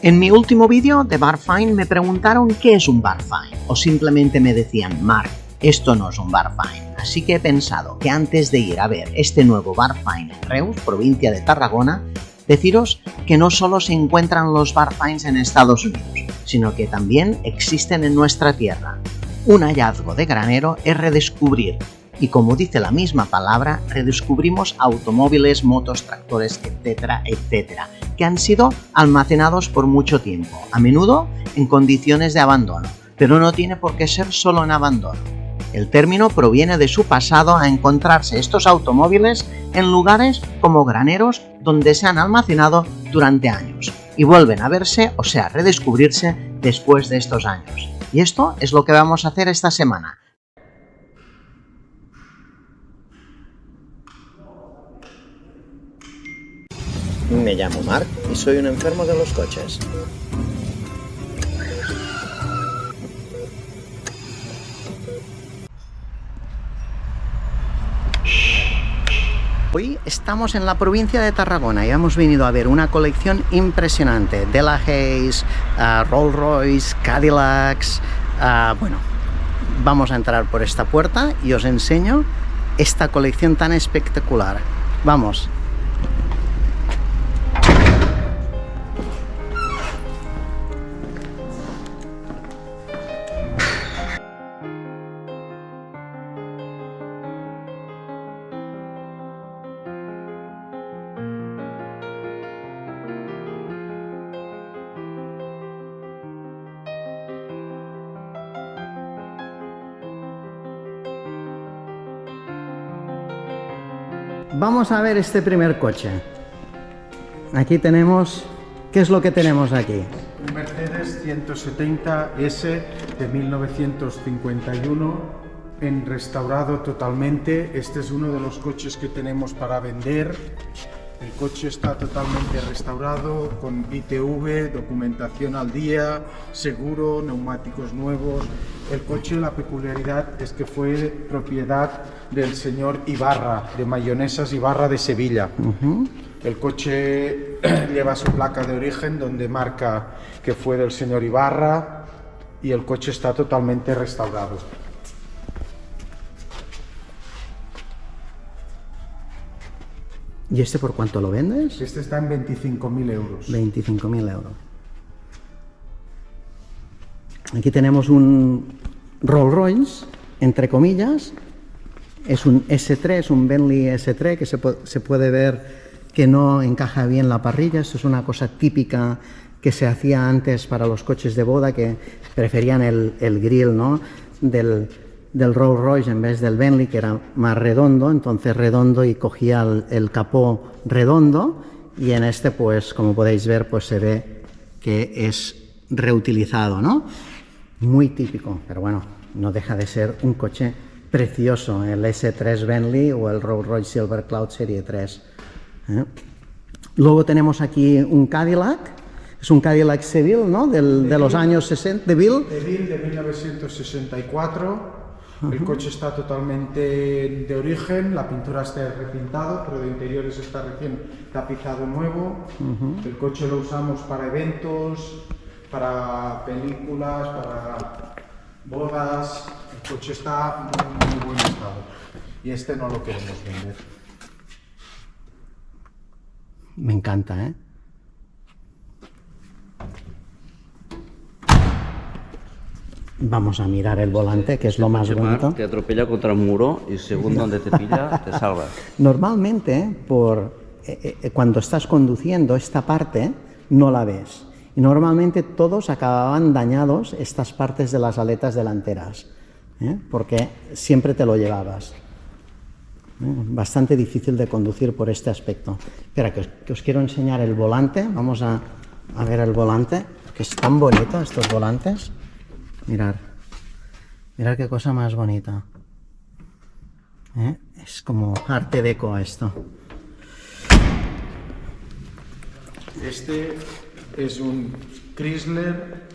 En mi último vídeo de Barfine me preguntaron qué es un Barfine, o simplemente me decían, Marc, esto no es un Barfine. Así que he pensado que antes de ir a ver este nuevo Barfine en Reus, provincia de Tarragona, deciros que no solo se encuentran los Barfines en Estados Unidos, sino que también existen en nuestra tierra. Un hallazgo de granero es redescubrir, y como dice la misma palabra, redescubrimos automóviles, motos, tractores, etcétera, etcétera, que han sido almacenados por mucho tiempo, a menudo en condiciones de abandono, pero no tiene por qué ser solo en abandono. El término proviene de su pasado a encontrarse estos automóviles en lugares como graneros donde se han almacenado durante años y vuelven a verse, o sea, redescubrirse después de estos años. Y esto es lo que vamos a hacer esta semana. Me llamo Marc y soy un enfermo de los coches. Hoy estamos en la provincia de Tarragona y hemos venido a ver una colección impresionante. Delahaye, Rolls-Royce, Cadillacs. Bueno, vamos a entrar por esta puerta y os enseño esta colección tan espectacular. Vamos. Vamos a ver este primer coche. Aquí tenemos... ¿Qué es lo que tenemos aquí? Un Mercedes 170S de 1951 en restaurado totalmente. Este es uno de los coches que tenemos para vender. El coche está totalmente restaurado con ITV, documentación al día, seguro, neumáticos nuevos. El coche, la peculiaridad es que fue propiedad del señor Ibarra, de Mayonesas Ibarra de Sevilla. El coche lleva su placa de origen donde marca que fue del señor Ibarra y el coche está totalmente restaurado. ¿Y este por cuánto lo vendes? Este está en 25.000 euros. 25.000 euros. Aquí tenemos un Rolls Royce, entre comillas. Es un S3, un Bentley S3, que se puede ver que no encaja bien la parrilla. Esto es una cosa típica que se hacía antes para los coches de boda, que preferían el grill, ¿no?, del Rolls Royce en vez del Bentley, que era más redondo, entonces redondo, y cogía el capó redondo, y en este, pues como podéis ver, pues se ve que es reutilizado, ¿no? Muy típico, pero bueno, no deja de ser un coche precioso, el S3 Bentley o el Rolls Royce Silver Cloud Serie 3. Luego tenemos aquí un Cadillac. Es un Cadillac Seville, ¿no? De los años 60, de Bill. De Bill, de 1964. El coche está totalmente de origen, la pintura está repintado, pero de interiores está recién tapizado nuevo. El coche lo usamos para eventos, para películas, para bodas. El coche está en muy buen estado y este no lo queremos vender. Me encanta, ¿eh? Vamos a mirar el volante, que es lo más bonito. Te atropella contra el muro y según donde te pilla, te salvas. Normalmente, cuando estás conduciendo, esta parte no la ves. Y normalmente todos acababan dañados, estas partes de las aletas delanteras, porque siempre te lo llevabas. Bastante difícil de conducir por este aspecto. Espera, que os quiero enseñar el volante. Vamos a ver el volante, que es tan bonito, estos volantes. Mirad qué cosa más bonita. Es como arte deco esto. Este es un Chrysler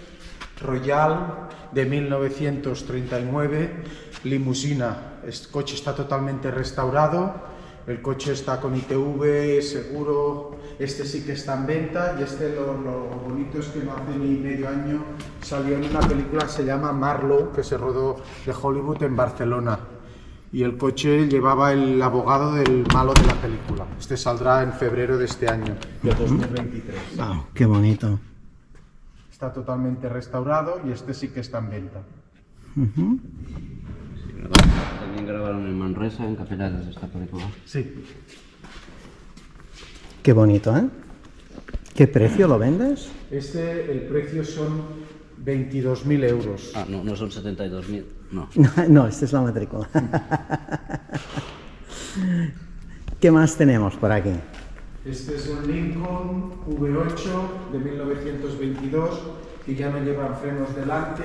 Royal de 1939, limusina. Este coche está totalmente restaurado, El coche está con ITV, seguro, este sí que está en venta y este lo bonito es que no hace ni medio año salió en una película que se llama Marlowe, que se rodó de Hollywood en Barcelona. Y el coche llevaba el abogado del malo de la película. Este saldrá en febrero de este año, de 2023. Wow, qué bonito. Está totalmente restaurado y este sí que está en venta. También grabaron en Manresa, en Capellades, esta película. Sí. Qué bonito, ¿eh? ¿Qué precio lo vendes? El precio son 22.000 euros. Ah, no, no son 72.000, no. No, esta es la matrícula. ¿Qué más tenemos por aquí? Este es un Lincoln V8 de 1922 que ya no llevan frenos delante,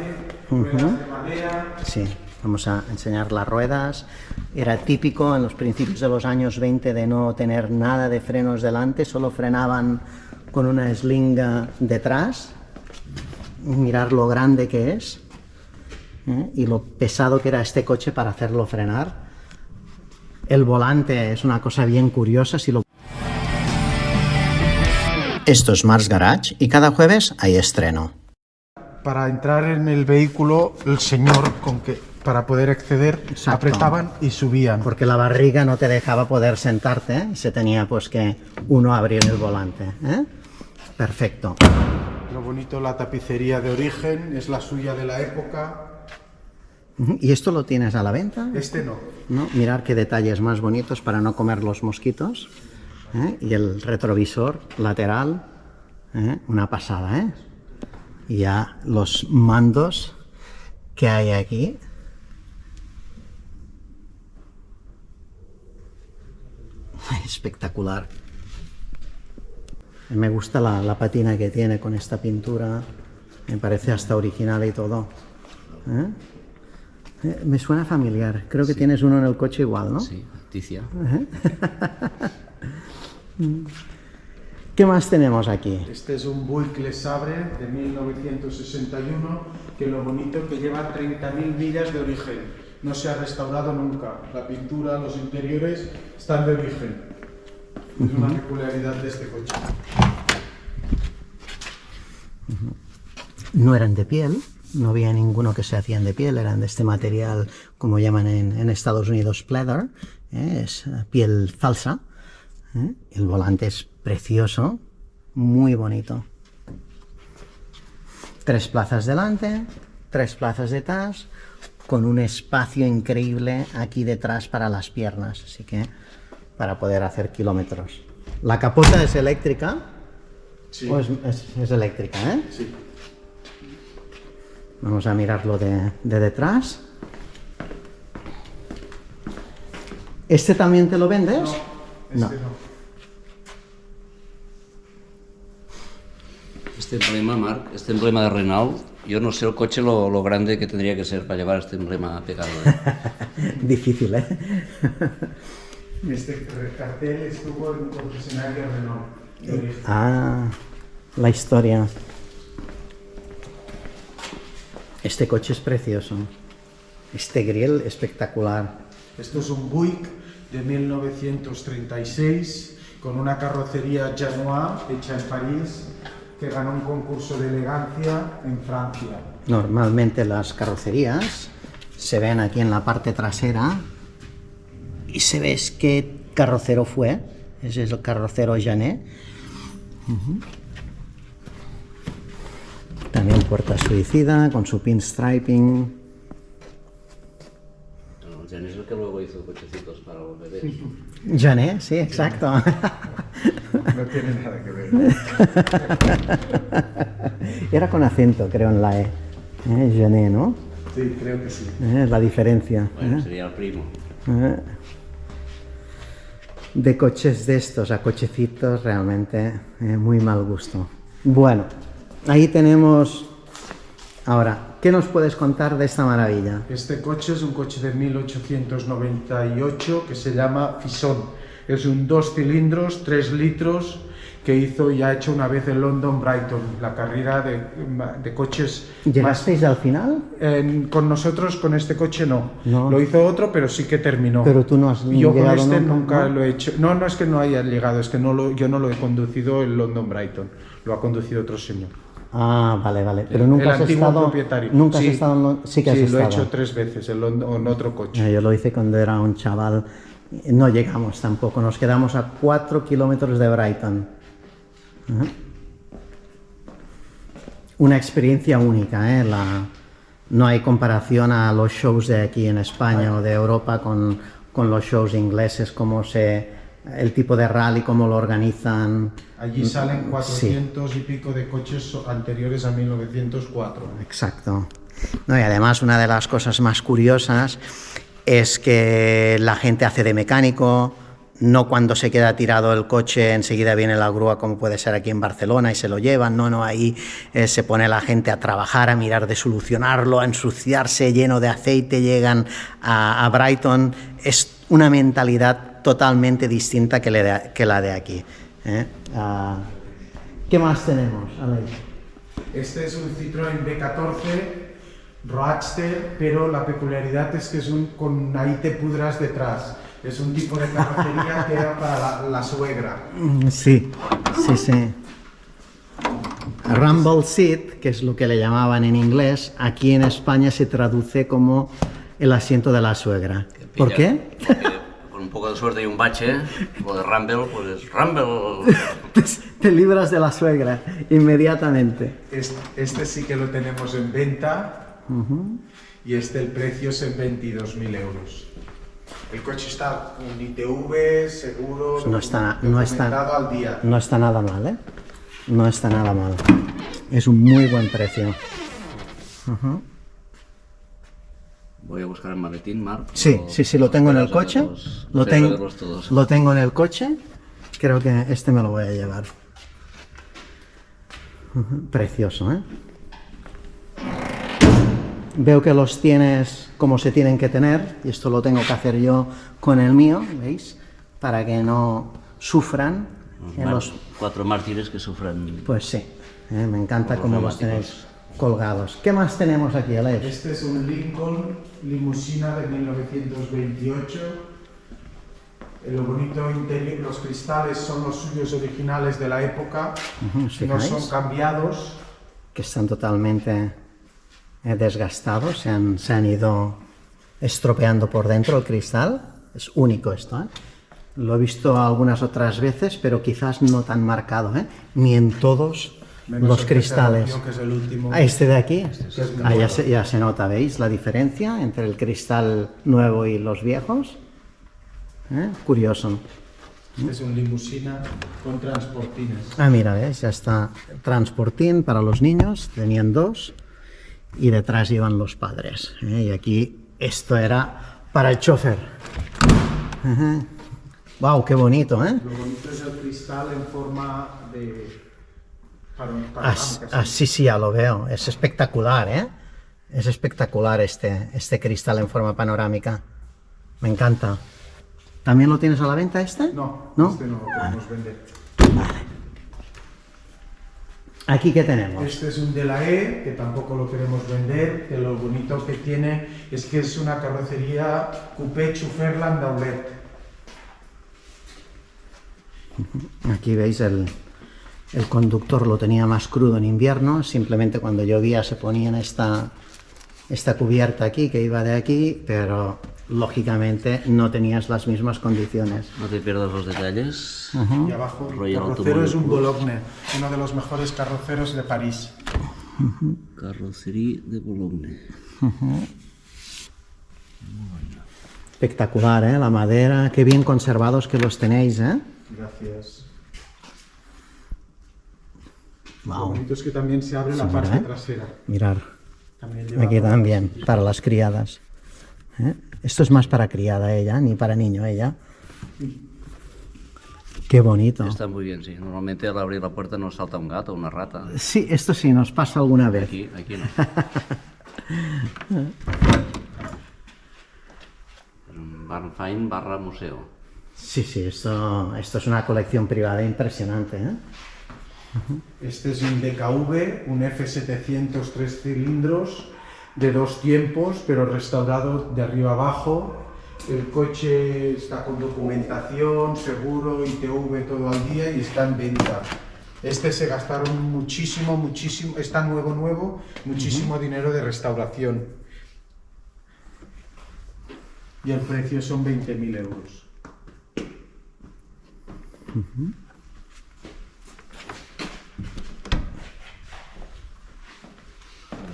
ruedas de madera. Sí, vamos a enseñar las ruedas. Era típico en los principios de los años 20 de no tener nada de frenos delante, solo frenaban con una eslinga detrás. Mirar lo grande que es, y lo pesado que era este coche para hacerlo frenar. El volante es una cosa bien curiosa. Esto es Mars Garage y cada jueves hay estreno. Para entrar en el vehículo, el señor para poder acceder, Exacto. apretaban y subían. Porque la barriga no te dejaba poder sentarte, y se tenía pues que uno abrir el volante. Perfecto. Lo bonito, la tapicería de origen, es la suya de la época. ¿Y esto lo tienes a la venta? Este no. ¿No? Mirar qué detalles más bonitos para no comer los mosquitos. Y el retrovisor lateral, una pasada, ¿eh? Y ya los mandos que hay aquí. Espectacular. Me gusta la patina que tiene con esta pintura, me parece hasta original y todo. Me suena familiar, creo que tienes uno en el coche igual, ¿no? Sí, Ticia. ¿Qué más tenemos aquí? Este es un Buick Le Sabre de 1961, que lo bonito que lleva 30.000 millas de origen. No se ha restaurado nunca. La pintura, los interiores están de origen. Es una peculiaridad de este coche. No eran de piel, no había ninguno que se hacían de piel, eran de este material, como llaman en Estados Unidos, pleather, es piel falsa. El volante es precioso, muy bonito. 3 plazas delante, 3 plazas detrás, con un espacio increíble aquí detrás para las piernas, así que para poder hacer kilómetros. La capota es eléctrica. Sí. ¿O es eléctrica, ¿eh? Sí. Vamos a mirarlo de detrás. ¿Este también te lo vendes? No, este no. Este emblema, Marc, este emblema de Renault, yo no sé el coche lo grande que tendría que ser para llevar este emblema pegado. Difícil, ¿eh? Este cartel estuvo en un concesionario Renault. Ah, la historia. Este coche es precioso. Este grill espectacular. Esto es un Buick de 1936 con una carrocería Genois hecha en París que ganó un concurso de elegancia en Francia. Normalmente las carrocerías se ven aquí en la parte trasera y se ve qué carrocero fue. Ese es el carrocero Janet. También puerta suicida con su pinstriping. No, Jan es el que luego hizo cochecitos para los bebés. Janet, sí, exacto. No tiene nada que ver. Era con acento, creo, en la E. Janet, ¿no? Sí, creo que sí. La diferencia. Bueno, sería el primo. De coches de estos a cochecitos, realmente muy mal gusto. Bueno, ahí tenemos... Ahora, ¿qué nos puedes contar de esta maravilla? Este coche es un coche de 1898 que se llama Fison. Es un 2 cilindros, 3 litros que hizo y ha hecho una vez el London Brighton, la carrera de coches. ¿Llegasteis al final? Con nosotros, con este coche no. No. Lo hizo otro, pero sí que terminó. Pero tú no has Yo con llegado este nunca, nunca ¿no? lo he hecho. No, no es que no haya llegado, es que yo no lo he conducido el London Brighton, lo ha conducido otro señor. Ah, vale, vale. Pero nunca El has antiguo estado... propietario. Nunca Sí, has estado en Sí que has sí, estado. lo he hecho 3 veces en otro coche. Yo lo hice cuando era un chaval. No llegamos tampoco, nos quedamos a 4 kilómetros de Brighton. Ajá. Una experiencia única, ¿eh? No hay comparación a los shows de aquí en España o de Europa con los shows ingleses, el tipo de rally, cómo lo organizan. Allí salen 400 Sí. y pico de coches anteriores a 1904. Exacto. No, y además una de las cosas más curiosas es que la gente hace de mecánico, no cuando se queda tirado el coche enseguida viene la grúa como puede ser aquí en Barcelona y se lo llevan, no, ahí se pone la gente a trabajar, a mirar de solucionarlo, a ensuciarse lleno de aceite, llegan a Brighton, es una mentalidad totalmente distinta que la de aquí. ¿Qué más tenemos, Alex? Este es un Citroën B14 Roadster, pero la peculiaridad es que es con ahí te pudras detrás. Es un tipo de carrocería que era para la suegra. Sí. Rumble seat, que es lo que le llamaban en inglés, aquí en España se traduce como el asiento de la suegra. ¿Por qué? Porque con un poco de suerte y un bache, lo de Rumble, pues Rumble. Te libras de la suegra inmediatamente. Este sí que lo tenemos en venta y el precio es en 22.000 euros. El coche está con ITV, seguro, No está documentado al día. No está nada mal, ¿eh? No está nada mal. Es un muy buen precio. Voy a buscar el maletín, Marc. Sí, lo tengo en el coche. Lo tengo en el coche. Creo que este me lo voy a llevar. Precioso, ¿eh? Veo que los tienes como se tienen que tener, y esto lo tengo que hacer yo con el mío, ¿veis? Para que no sufran. Los 4 mártires que sufran. Pues sí, me encanta cómo los tenéis colgados. ¿Qué más tenemos aquí, Alex? Este es un Lincoln limusina de 1928. Lo bonito interior, los cristales son los suyos originales de la época, ¿Os no fijáis? son cambiados. Que están totalmente desgastados, se han ido estropeando por dentro el cristal. Es único esto, ¿eh? Lo he visto algunas otras veces, pero quizás no tan marcado, ¿eh? Ni en todos Menos los el que se cristales. rompió, que es el último. Este de aquí, que es muy ya se nota, ¿veis? La diferencia entre el cristal nuevo y los viejos. Curioso. Este es un limusina con transportines. Ah, mira, ¿ves? Ya está transportín para los niños, tenían 2, y detrás iban los padres. Y aquí esto era para el chofer. ¡Wow! ¡Qué bonito! ¿Eh? Lo bonito es el cristal en forma de Sí, ya lo veo. Es espectacular, ¿eh? Es espectacular este cristal en forma panorámica. Me encanta. ¿También lo tienes a la venta este? No, ¿No? este no lo podemos vender. ¿Aquí qué tenemos? Este es un Delahaye, que tampoco lo queremos vender, que lo bonito que tiene es que es una carrocería coupé Chauffeurland Daulet. Aquí veis el conductor lo tenía más crudo en invierno, simplemente cuando llovía se ponían esta cubierta aquí, que iba de aquí, pero lógicamente no tenías las mismas condiciones. No te pierdas los detalles. Y abajo el Royal carrocero es un Automobile Bologne, uno de los mejores carroceros de París. Carrocería de Bologne. Espectacular, ¿eh? La madera, qué bien conservados que los tenéis, ¿eh? Gracias. Lo Wow. bonito es que también se abre la mira, parte ¿eh? trasera. Mirar, También lleva aquí también, para las criadas. Esto es más para criada ella, ni para niño ella. Qué bonito. Está muy bien, sí. Normalmente al abrir la puerta nos salta un gato o una rata. Sí, esto sí nos pasa alguna vez. Aquí no. Es un barn find / museo. Sí, sí, esto es una colección privada impresionante, ¿eh? Este es un DKV, un F700 3 cilindros de 2 tiempos, pero restaurado de arriba abajo. El coche está con documentación, seguro, ITV todo al día y está en venta. Este se gastaron muchísimo, está nuevo, muchísimo dinero de restauración. Y el precio son 20.000 euros.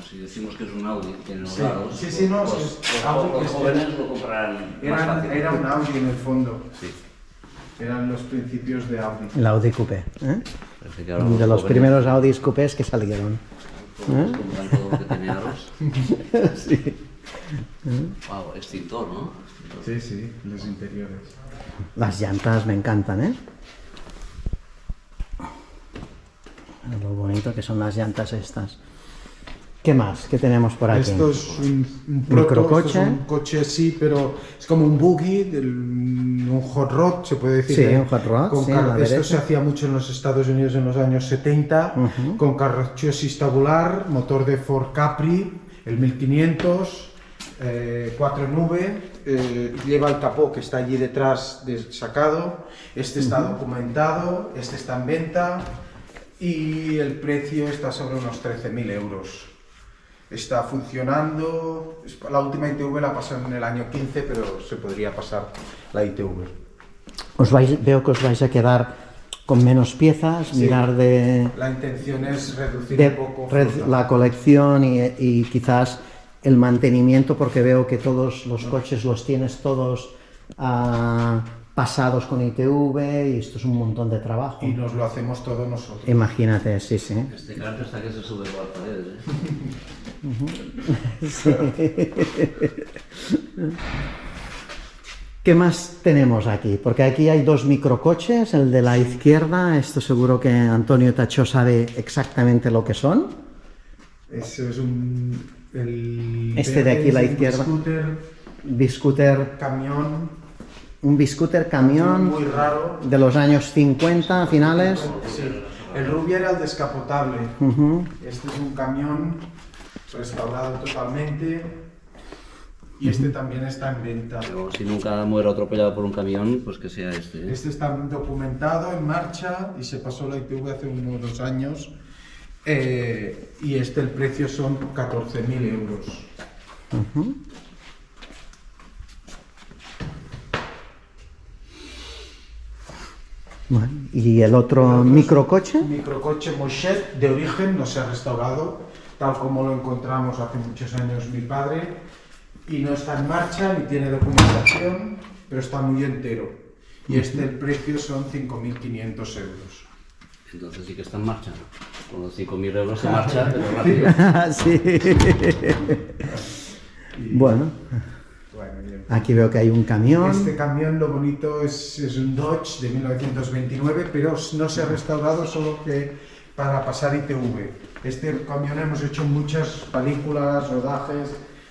Si decimos que es un Audi, tiene los Sí, lados, sí, no, los, es los Audi, jóvenes lo comprarán más fácil. Era un Audi en el fondo. Sí. Eran los principios de Audi. El Audi Coupé, ¿eh? Parece que ahora De los jóvenes primeros Audis Coupés que salieron. compran todo lo que tiene aros. Sí. Wow, extintor, ¿no? Sí, sí, los interiores. Las llantas me encantan, ¿eh? Lo bonito que son las llantas estas. ¿Qué más? ¿Qué tenemos por aquí? Esto es un proto, microcoche. esto es un coche sí, pero es como un buggy, un hot rod, se puede decir. Sí, un hot rod, Con sí, a la esto derecha. se hacía mucho en los Estados Unidos en los años 70, con chasis tabular, motor de Ford Capri, el 1500, 4 nube, lleva el capó que está allí detrás sacado, este está documentado, este está en venta y el precio está sobre unos 13.000 euros. Está funcionando, la última ITV la pasó en el año 15, pero se podría pasar la ITV. Veo que os vais a quedar con menos piezas, Sí. mirar de La intención es reducir un poco la colección y quizás el mantenimiento, porque veo que todos los coches los tienes todos pasados con ITV y esto es un montón de trabajo. y nos lo hacemos todos nosotros. Imagínate, sí, sí. Este carro hasta que se sube por las paredes, ¿eh? ¿Qué más tenemos aquí? Porque aquí hay dos microcoches, el de la izquierda, esto seguro que Antonio Tachó sabe exactamente lo que son. Ese es Este de aquí, la izquierda. Biscooter, Camión, un biscooter camión muy raro. de los años 50 finales. Sí. El rubio era el descapotable. Este es un camión restaurado totalmente. Y este también está en venta. Pero si nunca muero atropellado por un camión, pues que sea este, ¿eh? Este está documentado, en marcha, y se pasó la ITV hace unos 2 años. Y el precio son 14.000 euros. Bueno, y el otro microcoche. Un microcoche Mochet de origen, no se ha restaurado, tal como lo encontramos hace muchos años mi padre, y no está en marcha ni tiene documentación, pero está muy entero. Y el precio son 5.500 euros. Entonces sí que está en marcha. Con los 5.000 euros se marcha, pero rápido. Sí. Bueno, Bueno, bien. aquí veo que hay un camión. Este camión, lo bonito, es un Dodge de 1929, pero no se ha restaurado, solo que para pasar ITV. Este camión hemos hecho muchas películas, rodajes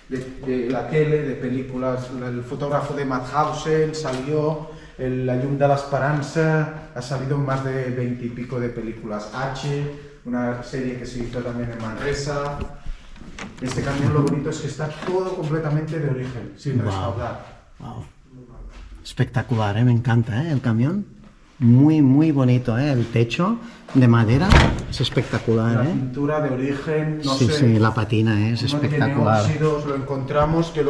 de la tele, de películas. El fotógrafo de Madhausen salió, La llum de l'Esperança, ha salido en más de 20 y pico de películas. H, una serie que se hizo también en Manresa. Este camión, lo bonito es que está todo completamente de origen, sin restaurar. Wow. Espectacular, me encanta, el camión. Muy, muy bonito, el techo de madera. Es espectacular, La pintura de origen, no Sí, sé. sí, la patina es No tiene espectacular. óxidos, lo encontramos, que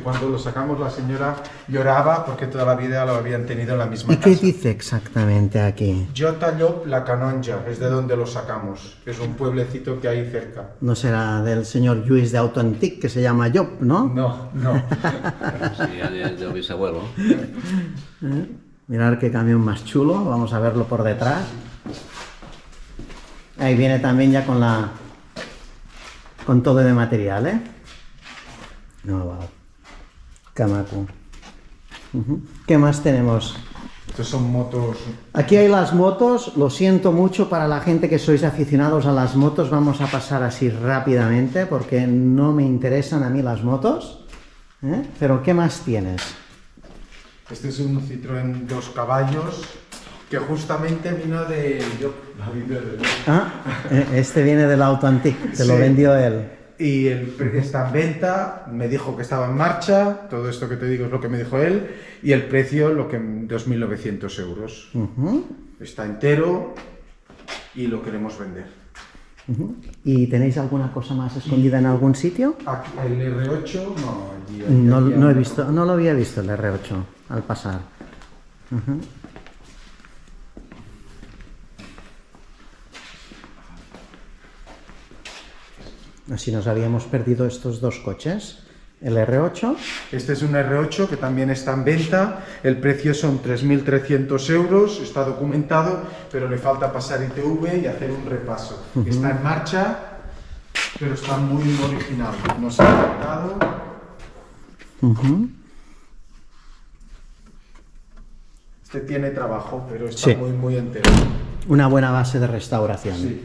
cuando lo sacamos la señora lloraba porque toda la vida lo habían tenido en la misma ¿Y casa. qué dice exactamente aquí? Jota Llop, la Canonja, es de donde lo sacamos. Es un pueblecito que hay cerca. No será del señor Lluís de Autontic, que se llama Job, ¿no? No, no. Sí, ya de bisabuelo. Mirad qué camión más chulo, vamos a verlo por detrás. Ahí viene también ya con todo de material, ¿eh? No, wow. Camaco. ¿Qué más tenemos? Estos son motos. Aquí hay las motos, lo siento mucho para la gente que sois aficionados a las motos, vamos a pasar así rápidamente porque no me interesan a mí las motos. ¿Eh? Pero ¿qué más tienes? Este es un Citroën 2 caballos que justamente vino de... Este viene del Auto Antique, te lo vendió él. Y está en venta, me dijo que estaba en marcha, todo esto que te digo es lo que me dijo él, y el precio, 2.900 euros. Está entero y lo queremos vender. ¿Y tenéis alguna cosa más escondida en algún sitio? Aquí, el R8, No he visto, no lo había visto el R8 al pasar. Así nos habíamos perdido estos dos coches. El R8. Este es un R8 que también está en venta. El precio son 3.300 euros. Está documentado, pero le falta pasar ITV y hacer un repaso. Está en marcha, pero está muy original. No se ha tocado. Este tiene trabajo, pero está muy entero. Una buena base de restauración. Sí.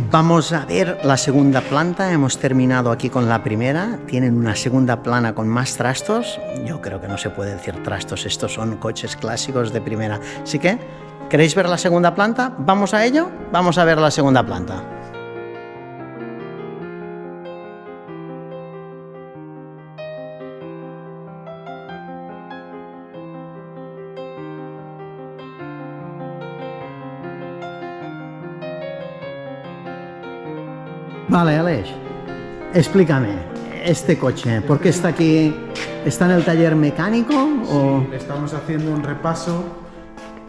Vamos a ver la segunda planta. Hemos terminado aquí con la primera. Tienen una segunda plana con más trastos. Yo creo que no se puede decir trastos, estos son coches clásicos de primera. Así que, ¿queréis ver la segunda planta? ¿Vamos a ello? Vamos a ver la segunda planta. Vale, Aleix, explícame, este coche, ¿por qué está aquí? ¿Está en el taller mecánico? O... Sí, le estamos haciendo un repaso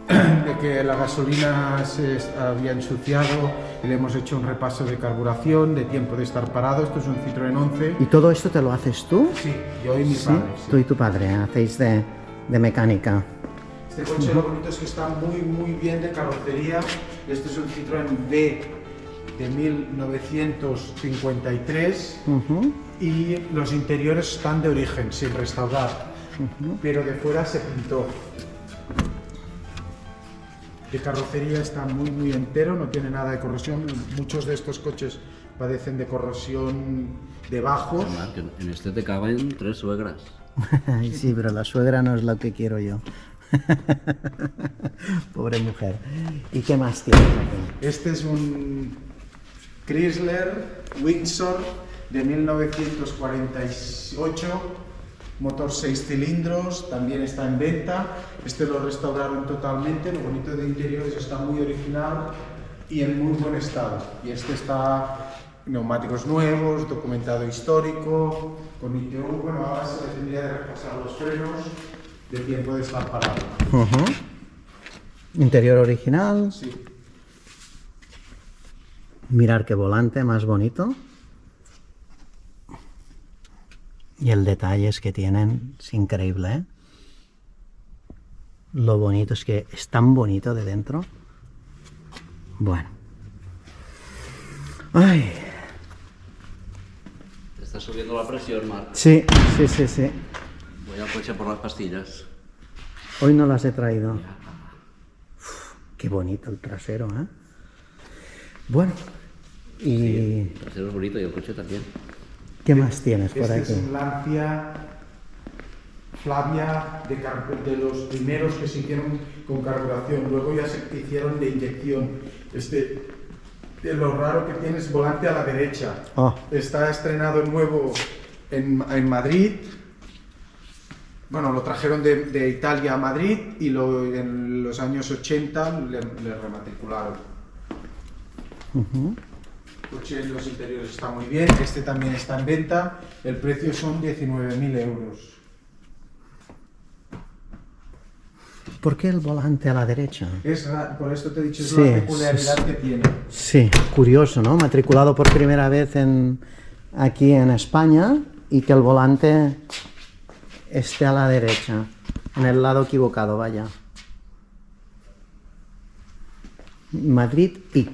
de que la gasolina se había ensuciado y le hemos hecho un repaso de carburación, de tiempo de estar parado. Esto es un Citroën 11. ¿Y todo esto te lo haces tú? Sí, yo y mi padre. Sí. Tú y tu padre hacéis de mecánica. Este coche lo bonito es que está muy bien de carrocería. Este es un Citroën B de 1953 y los interiores están de origen, sin restaurar, pero de fuera se pintó. De carrocería está muy entero, no tiene nada de corrosión. Muchos de estos coches padecen de corrosión de bajos. En este te caben 3 suegras. Sí, pero la suegra no es lo que quiero yo. Pobre mujer. ¿Y qué más tienes aquí? Este es un Chrysler Windsor de 1948, motor 6 cilindros, también está en venta. Este lo restauraron totalmente, lo bonito de interiores está muy original y en muy buen estado. Y este está neumáticos nuevos, documentado histórico, con ITV. Bueno, ahora se le tendría de repasar los frenos de tiempo de estar parado. Interior original. Sí. Mirar qué volante más bonito. Y el detalle es que tienen, es increíble, ¿eh? Lo bonito es que es tan bonito de dentro. Bueno. Ay. Te está subiendo la presión, Marc. Sí. Voy al coche por las pastillas. Hoy no las he traído. Uf, qué bonito el trasero, ¿eh? Bueno. Y... Sí, el trasero es bonito y el coche también. ¿Qué más tienes por aquí? Este es un Lancia Flavia de los primeros que se hicieron con carburación, luego ya se hicieron de inyección. Lo raro que tiene es volante a la derecha. Está estrenado nuevo en Madrid. Bueno, lo trajeron de Italia a Madrid y en los años 80 le rematricularon. El coche en los interiores está muy bien, este también está en venta, el precio son 19.000 euros. ¿Por qué el volante a la derecha? Por esto te he dicho, es la peculiaridad que tiene. Sí, curioso, ¿no? Matriculado por primera vez aquí en España y que el volante esté a la derecha, en el lado equivocado, vaya. Madrid y...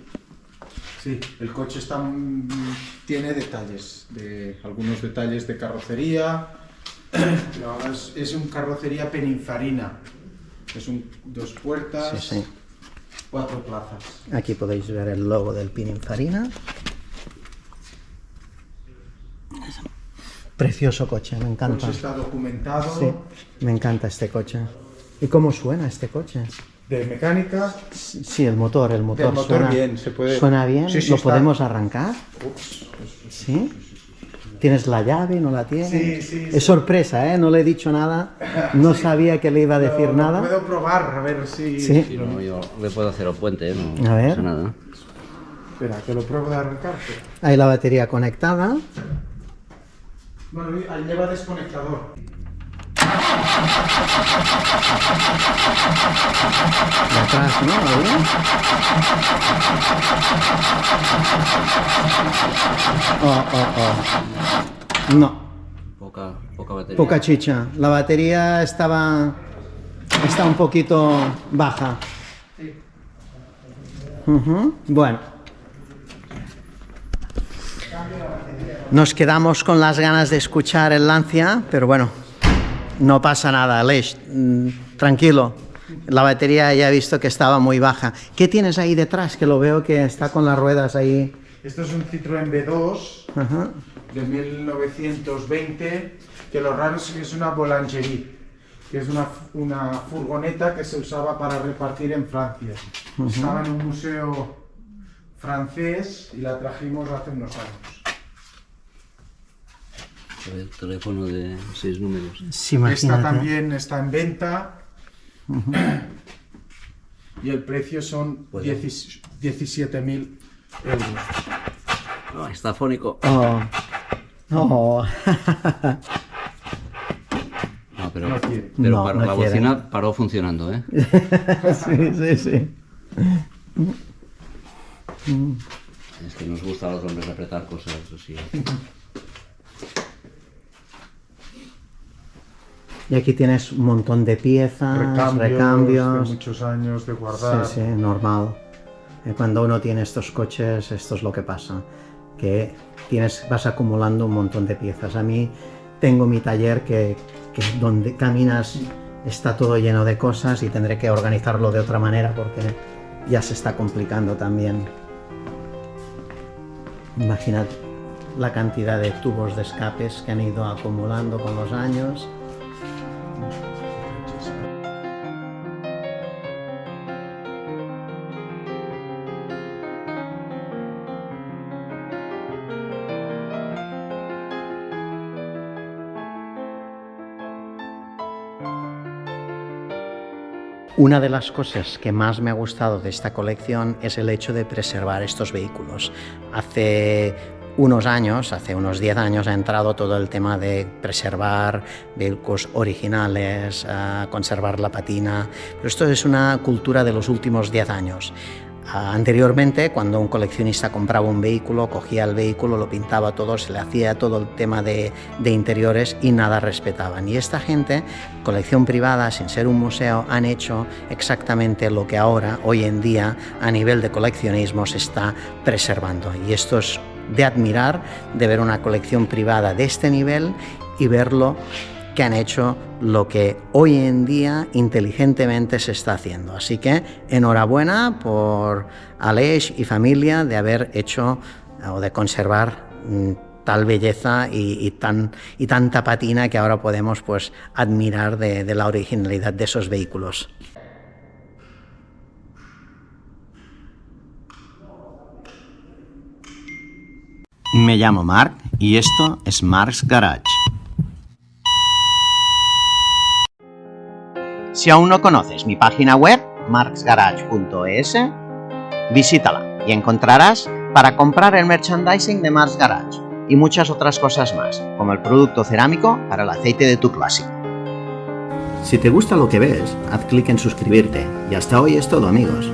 Sí, el coche tiene detalles, algunos detalles de carrocería, es un carrocería Pininfarina, es un 2 puertas, 4 plazas. Aquí podéis ver el logo del Pininfarina. Precioso coche, me El encanta. coche está documentado. Sí, me encanta este coche. ¿Y cómo suena este coche? De mecánica. Sí, el motor Del motor suena bien, se puede... ¿Suena bien? Sí, sí, ¿Lo está- podemos arrancar? Ups, ¿Sí? ¿Tienes la llave? ¿No la tienes? Sí, sí, Es sí. sorpresa, ¿eh? No le he dicho nada. No sabía que le iba a decir Lo nada. puedo probar, a ver si... Sí. Si no, yo le puedo hacer el puente, ¿eh? No A ver. pasa nada. Espera, que lo pruebo de arrancarte. Ahí la batería conectada. Bueno, ahí lleva desconectador. De atrás, ¿no? Ahí. No, Poca batería. poca chicha. La batería está un poquito baja. Bueno. Nos quedamos con las ganas de escuchar el Lancia, pero bueno, no pasa nada, Aleix, tranquilo. La batería ya he visto que estaba muy baja. ¿Qué tienes ahí detrás? Que lo veo que está con las ruedas ahí. Esto es un Citroën B2 Ajá. de 1920, que lo raro es que es una boulangerie, que es una furgoneta que se usaba para repartir en Francia. Estaba en un museo francés y la trajimos hace unos años. El teléfono de 6 números. Sí, Esta imagínate. también está en venta y el precio son 17.000 euros. No, está fónico. Oh. Oh. No, pero, No quiere. pero No, no la quiere. bocina paró funcionando, ¿eh? Sí, sí. Es que nos gusta a los hombres apretar cosas así. Y aquí tienes un montón de piezas, recambios. de muchos años de guardar. Sí, sí, normal. Cuando uno tiene estos coches, esto es lo que pasa, que vas acumulando un montón de piezas. A mí tengo mi taller que donde caminas está todo lleno de cosas y tendré que organizarlo de otra manera porque ya se está complicando también. Imaginad la cantidad de tubos de escapes que han ido acumulando con los años. Una de las cosas que más me ha gustado de esta colección es el hecho de preservar estos vehículos. Hace unos años, hace unos 10 años, ha entrado todo el tema de preservar vehículos originales, conservar la patina, pero esto es una cultura de los últimos 10 años. Anteriormente, cuando un coleccionista compraba un vehículo, cogía el vehículo, lo pintaba todo, se le hacía todo el tema de interiores y nada respetaban. Y esta gente, colección privada, sin ser un museo, han hecho exactamente lo que ahora, hoy en día, a nivel de coleccionismo se está preservando. Y esto es de admirar, de ver una colección privada de este nivel y verlo que han hecho lo que hoy en día inteligentemente se está haciendo. Así que enhorabuena por Aleix y familia de haber hecho o de conservar tal belleza y tanta patina que ahora podemos pues admirar de la originalidad de esos vehículos. Me llamo Marc y esto es Marc's Garage. Si aún no conoces mi página web, marcsgarage.es, visítala y encontrarás para comprar el merchandising de Marc's Garage y muchas otras cosas más, como el producto cerámico para el aceite de tu clásico. Si te gusta lo que ves, haz clic en suscribirte. Y hasta hoy es todo, amigos.